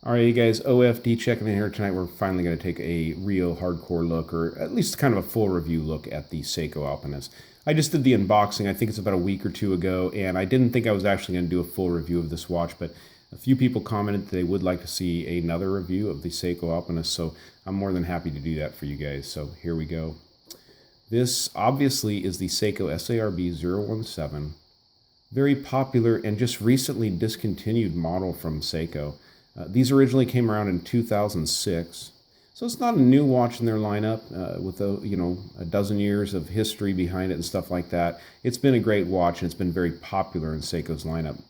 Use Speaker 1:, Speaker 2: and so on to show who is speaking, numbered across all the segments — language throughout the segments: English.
Speaker 1: All right, you guys, OFD checking in here tonight. We're finally going to take a real hardcore look, or at least kind of a full review look at the Seiko Alpinist. I just did the unboxing, I think it's about a week or two ago, and I didn't think I was actually going to do a full review of this watch, but a few people commented that they would like to see another review of the Seiko Alpinist, so I'm more than happy to do that for you guys. So here we go. This obviously is the Seiko SARB017, very popular and just recently discontinued model from Seiko. These originally came around in 2006, so it's not a new watch in their lineup with a dozen years of history behind it and stuff like that. It's been a great watch and it's been very popular in Seiko's lineup.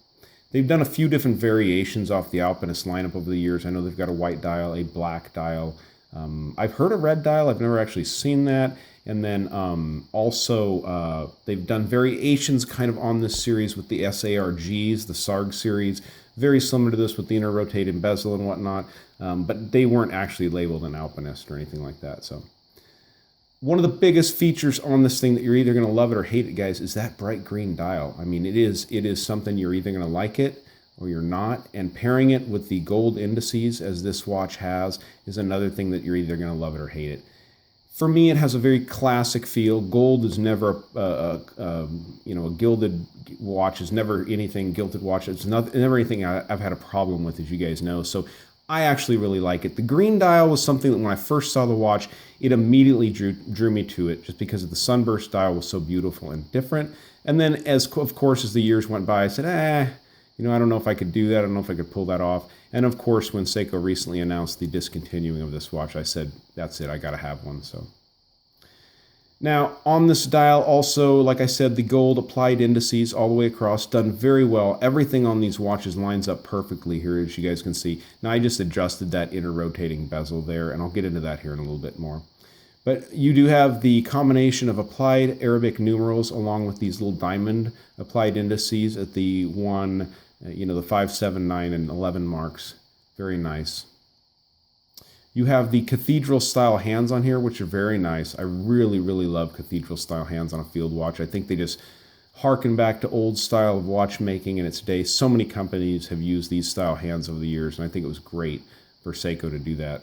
Speaker 1: They've done a few different variations off the Alpinist lineup over the years. I know they've got a white dial, a black dial. I've heard a red dial. I've never actually seen that. And then also they've done variations kind of on this series with the SARGs, the SARG series, very similar to this with the inner rotating bezel and whatnot, but they weren't actually labeled an Alpinist or anything like that. So one of the biggest features on this thing that you're either going to love it or hate it, guys, is that bright green dial. I mean, it is something you're either going to like it or you're not, and pairing it with the gold indices as this watch has is another thing that you're either going to love it or hate it. For me, it has a very classic feel. Gold is never a gilded watch. Is never anything gilded watch. It's never anything I've had a problem with, as you guys know. So I actually really like it. The green dial was something that when I first saw the watch, it immediately drew me to it, just because of the sunburst dial was so beautiful and different. And then, of course, as the years went by, I said, I don't know if I could do that. I don't know if I could pull that off. And of course, when Seiko recently announced the discontinuing of this watch, I said, that's it, I got to have one. So now on this dial also, like I said, the gold applied indices all the way across, done very well. Everything on these watches lines up perfectly here, as you guys can see. Now I just adjusted that inner rotating bezel there, and I'll get into that here in a little bit more. But you do have the combination of applied Arabic numerals along with these little diamond applied indices at the the 5, 7, 9, and 11 marks. Very nice. You have the cathedral style hands on here, which are very nice. I really, really love cathedral style hands on a field watch. I think they just harken back to old style of watchmaking in its day. So many companies have used these style hands over the years, and I think it was great for Seiko to do that.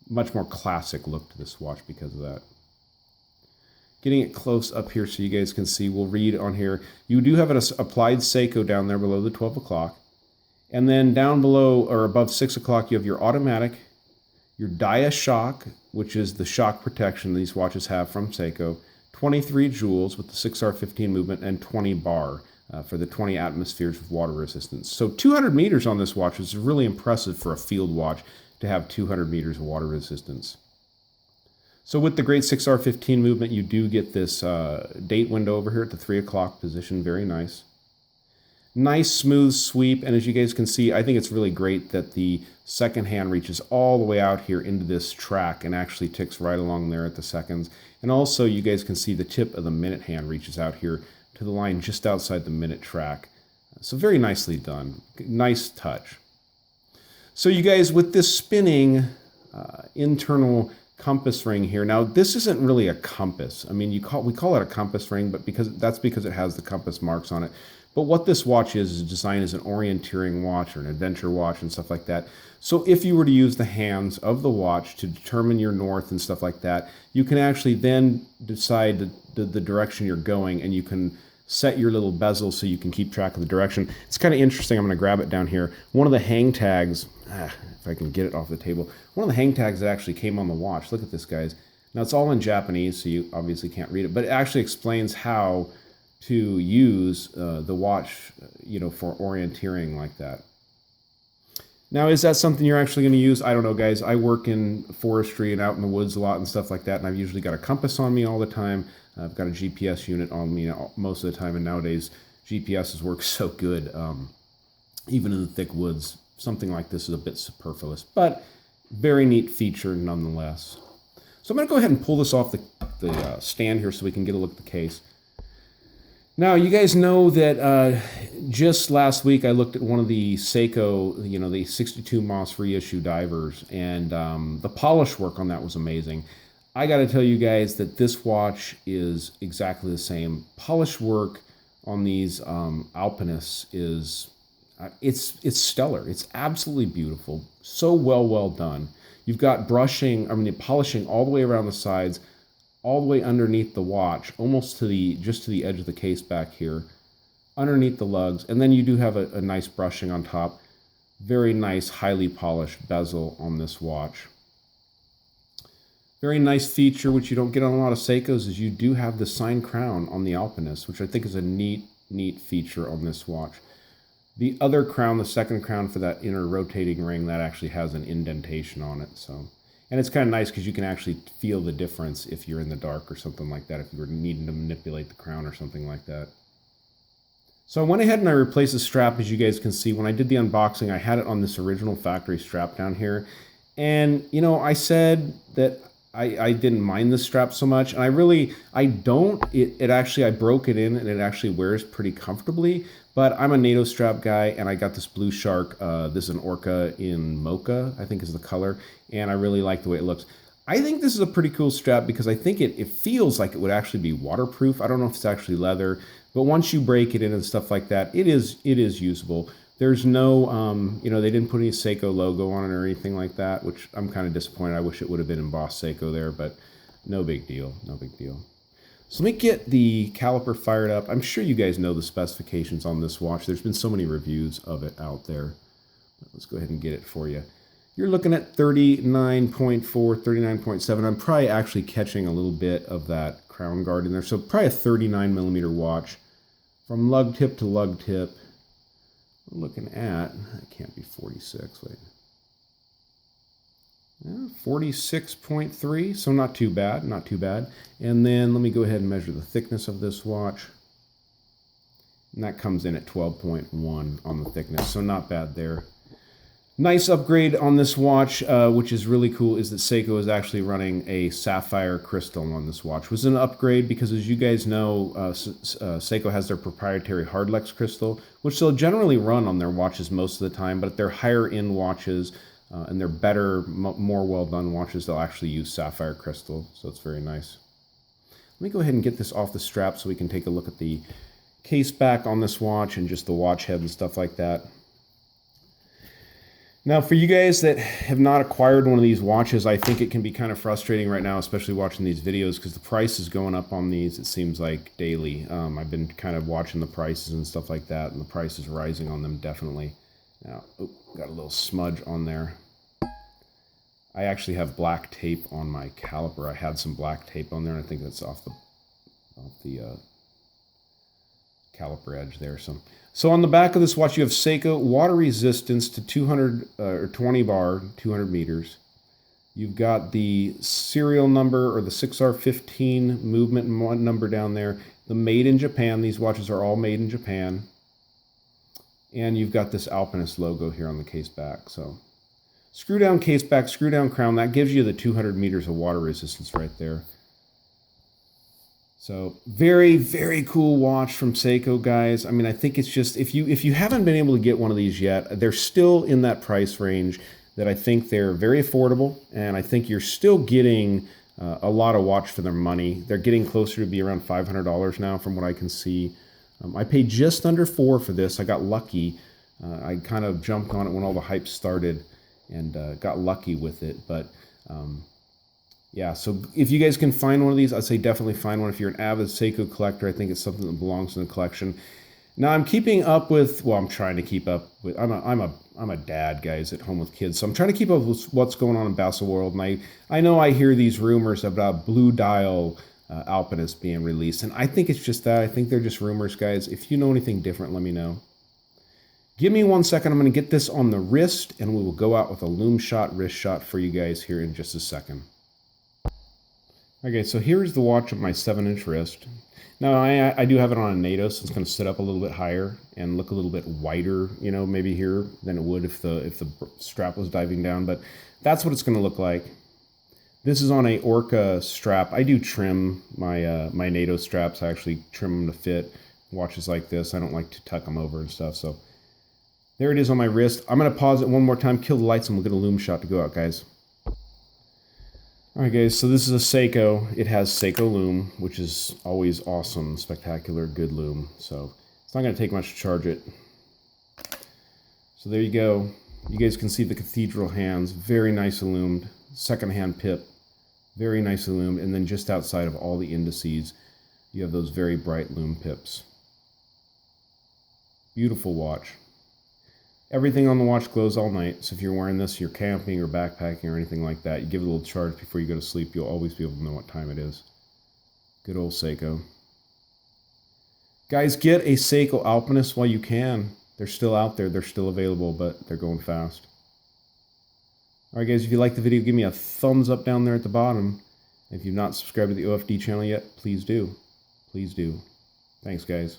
Speaker 1: Much more classic look to this watch because of that. Getting it close up here so you guys can see, we'll read on here. You do have an applied Seiko down there below the 12 o'clock. And then down below or above 6 o'clock, you have your automatic, your Dia shock, which is the shock protection these watches have from Seiko, 23 joules with the 6R15 movement, and 20 bar for the 20 atmospheres of water resistance. So 200 meters on this watch is really impressive for a field watch to have 200 meters of water resistance. So with the great 6R15 movement, you do get this date window over here at the 3 o'clock position. Very nice. Nice smooth sweep, and as you guys can see, I think it's really great that the second hand reaches all the way out here into this track and actually ticks right along there at the seconds. And also you guys can see the tip of the minute hand reaches out here to the line just outside the minute track. So very nicely done. Nice touch. So you guys, with this spinning internal compass ring here. Now, this isn't really a compass. I mean, we call it a compass ring, but because it has the compass marks on it. But what this watch is designed as an orienteering watch or an adventure watch and stuff like that. So if you were to use the hands of the watch to determine your north and stuff like that, you can actually then decide the direction you're going, and you can set your little bezel so you can keep track of the direction. It's kind of interesting. I'm going to grab it down here. One of the hang tags, if I can get it off the table, one of the hang tags that actually came on the watch. Look at this, guys. Now, it's all in Japanese, so you obviously can't read it, but it actually explains how to use the watch, for orienteering like that. Now, is that something you're actually going to use? I don't know, guys. I work in forestry and out in the woods a lot and stuff like that, and I've usually got a compass on me all the time. I've got a GPS unit on me most of the time, and nowadays GPSs work so good, even in the thick woods. Something like this is a bit superfluous, but very neat feature nonetheless. So I'm going to go ahead and pull this off the stand here so we can get a look at the case. Now, you guys know that just last week I looked at one of the Seiko, the 62 Moss reissue divers, and the polish work on that was amazing. I got to tell you guys that this watch is exactly the same. Polish work on these Alpinists is It's stellar. It's absolutely beautiful. So well done. You've got brushing, polishing all the way around the sides, all the way underneath the watch, almost to just to the edge of the case back here, underneath the lugs, and then you do have a nice brushing on top. Very nice, highly polished bezel on this watch. Very nice feature, which you don't get on a lot of Seikos, is you do have the signed crown on the Alpinist, which I think is a neat feature on this watch. The other crown, the second crown for that inner rotating ring, that actually has an indentation on it. So, and it's kind of nice because you can actually feel the difference if you're in the dark or something like that, if you were needing to manipulate the crown or something like that. So I went ahead and I replaced the strap. As you guys can see, when I did the unboxing, I had it on this original factory strap down here. And, you know, I said that I didn't mind this strap so much, and I don't. It actually, I broke it in, and it actually wears pretty comfortably, but I'm a NATO strap guy, and I got this Blushark, this is an Orca in Mocha, I think is the color, and I really like the way it looks. I think this is a pretty cool strap because I think it feels like it would actually be waterproof. I don't know if it's actually leather, but once you break it in and stuff like that, it is usable. There's no, you know, they didn't put any Seiko logo on it or anything like that, which I'm kind of disappointed. I wish it would have been embossed Seiko there, but no big deal, no big deal. So let me get the caliper fired up. I'm sure you guys know the specifications on this watch. There's been so many reviews of it out there. But let's go ahead and get it for you. You're looking at 39.4, 39.7. I'm probably actually catching a little bit of that crown guard in there. So probably a 39 millimeter watch from lug tip to lug tip. We're looking at, it can't be 46, wait. Yeah, 46.3, so not too bad, not too bad. And then let me go ahead and measure the thickness of this watch. And that comes in at 12.1 on the thickness, so not bad there. Nice upgrade on this watch, which is really cool, is that Seiko is actually running a sapphire crystal on this watch. It was an upgrade because, as you guys know, Seiko has their proprietary Hardlex crystal, which they'll generally run on their watches most of the time, but they're higher-end watches, and they're better, more well-done watches, they'll actually use sapphire crystal, so it's very nice. Let me go ahead and get this off the strap so we can take a look at the case back on this watch and just the watch head and stuff like that. Now, for you guys that have not acquired one of these watches, I think it can be kind of frustrating right now, especially watching these videos, because the price is going up on these, it seems like, daily. I've been kind of watching the prices and stuff like that, and the price is rising on them, definitely. Now, got a little smudge on there. I actually have black tape on my caliper. I had some black tape on there, and I think that's off the caliper edge there. So on the back of this watch, you have Seiko water resistance to 200 or 20 bar, 200 meters. You've got the serial number, or the 6R15 movement number down there. The made in Japan. These watches are all made in Japan. And you've got this Alpinist logo here on the case back. So screw down case back, screw down crown. That gives you the 200 meters of water resistance right there. So very, very cool watch from Seiko, guys. I mean, I think it's just, if you haven't been able to get one of these yet, they're still in that price range that I think they're very affordable, and I think you're still getting a lot of watch for their money. They're getting closer to be around $500 now from what I can see. I paid just under $4 for this. I got lucky. I kind of jumped on it when all the hype started and got lucky with it, but yeah, so if you guys can find one of these, I'd say definitely find one. If you're an avid Seiko collector, I think it's something that belongs in the collection. Now I'm keeping up with, well, I'm trying to keep up with, I'm a dad, guys, at home with kids, so I'm trying to keep up with what's going on in Baselworld, and I know I hear these rumors about Blue Dial Alpinist being released, and I think it's just that. I think they're just rumors, guys. If you know anything different, let me know. Give me 1 second. I'm going to get this on the wrist, and we will go out with a loom shot, wrist shot for you guys here in just a second. Okay, so here's the watch of my 7-inch wrist. Now, I do have it on a NATO, so it's going to sit up a little bit higher and look a little bit wider, you know, maybe here than it would if the strap was diving down, but that's what it's going to look like. This is on a Orca strap. I do trim my my NATO straps. I actually trim them to fit watches like this. I don't like to tuck them over and stuff, so there it is on my wrist. I'm going to pause it one more time, kill the lights, and we'll get a loom shot to go out, guys. Alright guys, so this is a Seiko. It has Seiko loom, which is always awesome, spectacular, good loom. So it's not going to take much to charge it. So there you go. You guys can see the cathedral hands, very nice illumined. Second hand pip, very nice illumined. And then just outside of all the indices, you have those very bright lume pips. Beautiful watch. Everything on the watch glows all night, so if you're wearing this, you're camping or backpacking or anything like that, you give it a little charge before you go to sleep, you'll always be able to know what time it is. Good old Seiko. Guys, get a Seiko Alpinist while you can. They're still out there, they're still available, but they're going fast. Alright guys, if you like the video, give me a thumbs up down there at the bottom. If you've not subscribed to the OFD channel yet, please do. Please do. Thanks guys.